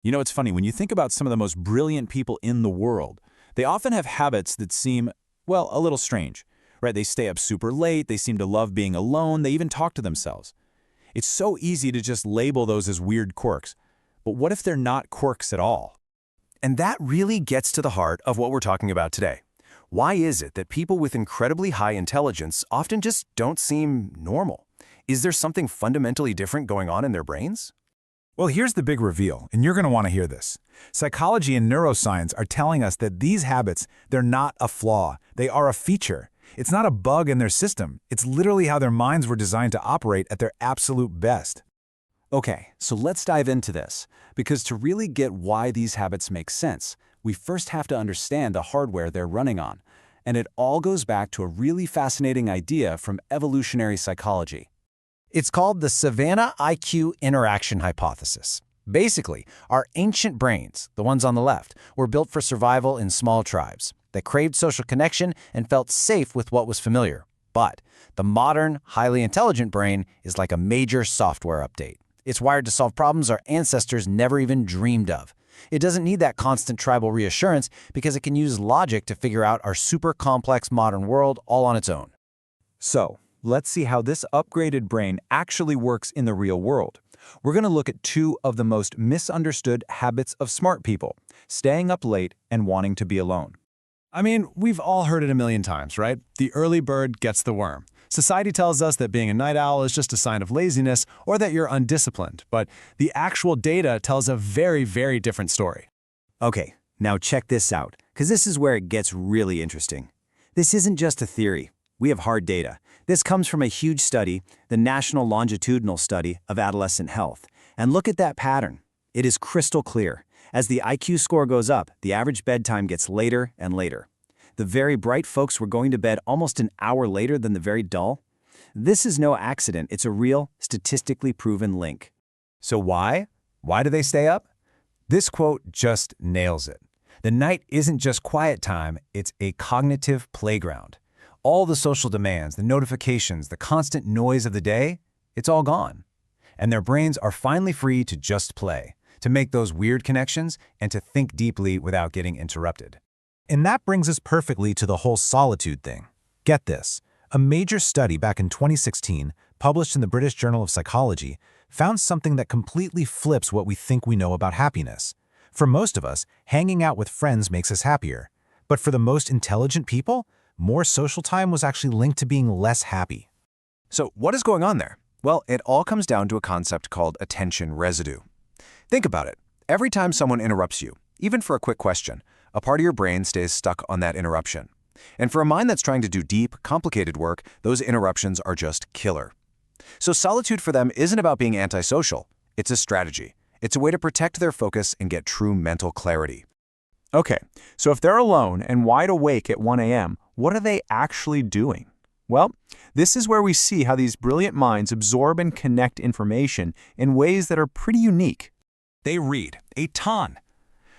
You know, it's funny, when you think about some of the most brilliant people in the world, they often have habits that seem, well, a little strange, right? They stay up super late, they seem to love being alone, they even talk to themselves. It's so easy to just label those as weird quirks. But what if they're not quirks at all? And that really gets to the heart of what we're talking about today. Why is it that people with incredibly high intelligence often just don't seem normal? Is there something fundamentally different going on in their brains? Well, here's the big reveal, and you're going to want to hear this. Psychology and neuroscience are telling us that these habits, they're not a flaw. They are a feature. It's not a bug in their system. It's literally how their minds were designed to operate at their absolute best. Okay, so let's dive into this, because to really get why these habits make sense, we first have to understand the hardware they're running on. And it all goes back to a really fascinating idea from evolutionary psychology. It's called the Savannah IQ interaction hypothesis. Basically, our ancient brains, the ones on the left, were built for survival in small tribes that craved social connection and felt safe with what was familiar. But the modern, highly intelligent brain is like a major software update. It's wired to solve problems our ancestors never even dreamed of. It doesn't need that constant tribal reassurance because it can use logic to figure out our super complex modern world all on its own. So, let's see how this upgraded brain actually works in the real world. We're going to look at two of the most misunderstood habits of smart people: staying up late and wanting to be alone. I mean, we've all heard it a million times, right? The early bird gets the worm. Society tells us that being a night owl is just a sign of laziness or that you're undisciplined, but the actual data tells a very, very different story. Okay, now check this out, because this is where it gets really interesting. This isn't just a theory. We have hard data. This comes from a huge study, the National Longitudinal Study of Adolescent Health. And look at that pattern. It is crystal clear. As the IQ score goes up, the average bedtime gets later and later. The very bright folks were going to bed almost an hour later than the very dull. This is no accident. It's a real, statistically proven link. So why? Why do they stay up? This quote just nails it. The night isn't just quiet time, it's a cognitive playground. All the social demands, the notifications, the constant noise of the day, it's all gone. And their brains are finally free to just play, to make those weird connections, and to think deeply without getting interrupted. And that brings us perfectly to the whole solitude thing. Get this. A major study back in 2016, published in the British Journal of Psychology, found something that completely flips what we think we know about happiness. For most of us, hanging out with friends makes us happier. But for the most intelligent people, more social time was actually linked to being less happy. So what is going on there? Well, it all comes down to a concept called attention residue. Think about it. Every time someone interrupts you, even for a quick question, a part of your brain stays stuck on that interruption. And for a mind that's trying to do deep, complicated work, those interruptions are just killer. So solitude for them isn't about being antisocial. It's a strategy. It's a way to protect their focus and get true mental clarity. Okay, so if they're alone and wide awake at 1 a.m., what are they actually doing? Well, this is where we see how these brilliant minds absorb and connect information in ways that are pretty unique. They read a ton.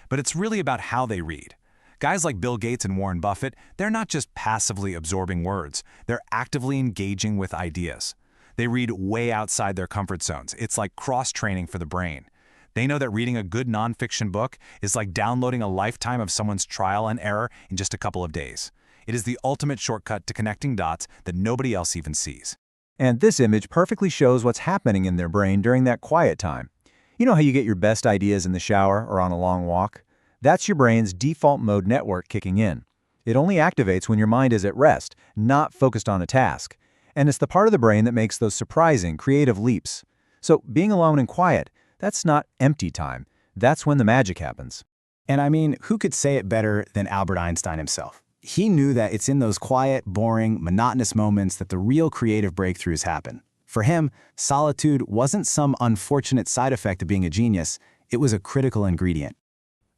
But it's really about how they read. Guys like Bill Gates and Warren Buffett, they're not just passively absorbing words. They're actively engaging with ideas. They read way outside their comfort zones. It's like cross-training for the brain. They know that reading a good nonfiction book is like downloading a lifetime of someone's trial and error in just a couple of days. It is the ultimate shortcut to connecting dots that nobody else even sees. And this image perfectly shows what's happening in their brain during that quiet time. You know how you get your best ideas in the shower or on a long walk? That's your brain's default mode network kicking in. It only activates when your mind is at rest, not focused on a task. And it's the part of the brain that makes those surprising, creative leaps. So being alone and quiet, that's not empty time. That's when the magic happens. And I mean, who could say it better than Albert Einstein himself? He knew that it's in those quiet, boring, monotonous moments that the real creative breakthroughs happen. For him, solitude wasn't some unfortunate side effect of being a genius. It was a critical ingredient.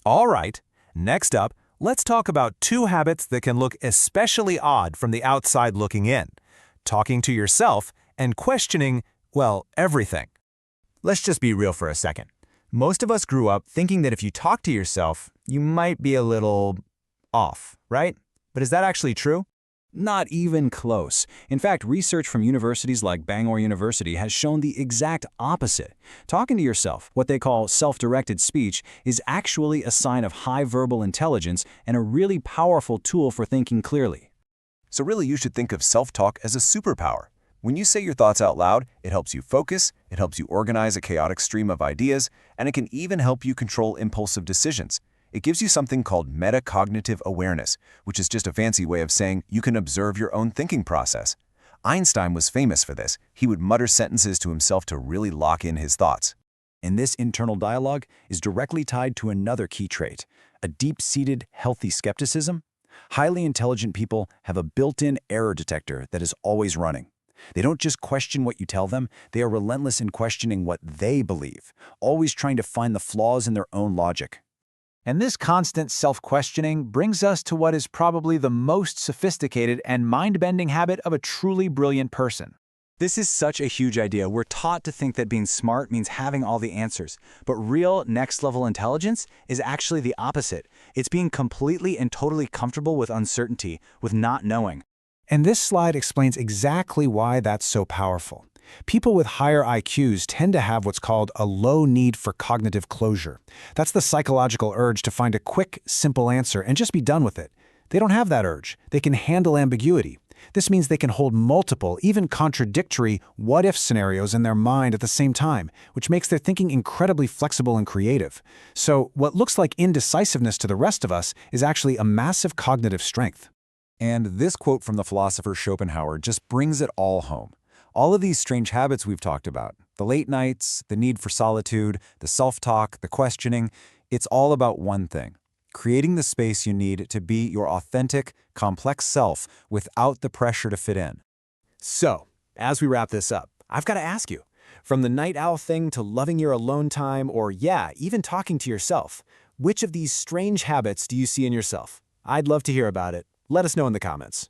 All right, next up, let's talk about two habits that can look especially odd from the outside looking in. Talking to yourself and questioning, well, everything. Let's just be real for a second. Most of us grew up thinking that if you talk to yourself, you might be a little off, right? But is that actually true? Not even close. In fact, research from universities like Bangor University has shown the exact opposite. Talking to yourself, what they call self-directed speech, is actually a sign of high verbal intelligence and a really powerful tool for thinking clearly. So really, you should think of self-talk as a superpower. When you say your thoughts out loud, it helps you focus, it helps you organize a chaotic stream of ideas, and it can even help you control impulsive decisions. It gives you something called metacognitive awareness, which is just a fancy way of saying you can observe your own thinking process. Einstein was famous for this. He would mutter sentences to himself to really lock in his thoughts. And this internal dialogue is directly tied to another key trait, a deep-seated, healthy skepticism. Highly intelligent people have a built-in error detector that is always running. They don't just question what you tell them, they are relentless in questioning what they believe, always trying to find the flaws in their own logic. And this constant self-questioning brings us to what is probably the most sophisticated and mind-bending habit of a truly brilliant person. This is such a huge idea. We're taught to think that being smart means having all the answers. But real next-level intelligence is actually the opposite. It's being completely and totally comfortable with uncertainty, with not knowing. And this slide explains exactly why that's so powerful. People with higher IQs tend to have what's called a low need for cognitive closure. That's the psychological urge to find a quick, simple answer and just be done with it. They don't have that urge. They can handle ambiguity. This means they can hold multiple, even contradictory, what-if scenarios in their mind at the same time, which makes their thinking incredibly flexible and creative. So what looks like indecisiveness to the rest of us is actually a massive cognitive strength. And this quote from the philosopher Schopenhauer just brings it all home. All of these strange habits we've talked about, the late nights, the need for solitude, the self-talk, the questioning, it's all about one thing: creating the space you need to be your authentic, complex self without the pressure to fit in. So, as we wrap this up, I've got to ask you, from the night owl thing to loving your alone time, or even talking to yourself, which of these strange habits do you see in yourself? I'd love to hear about it. Let us know in the comments.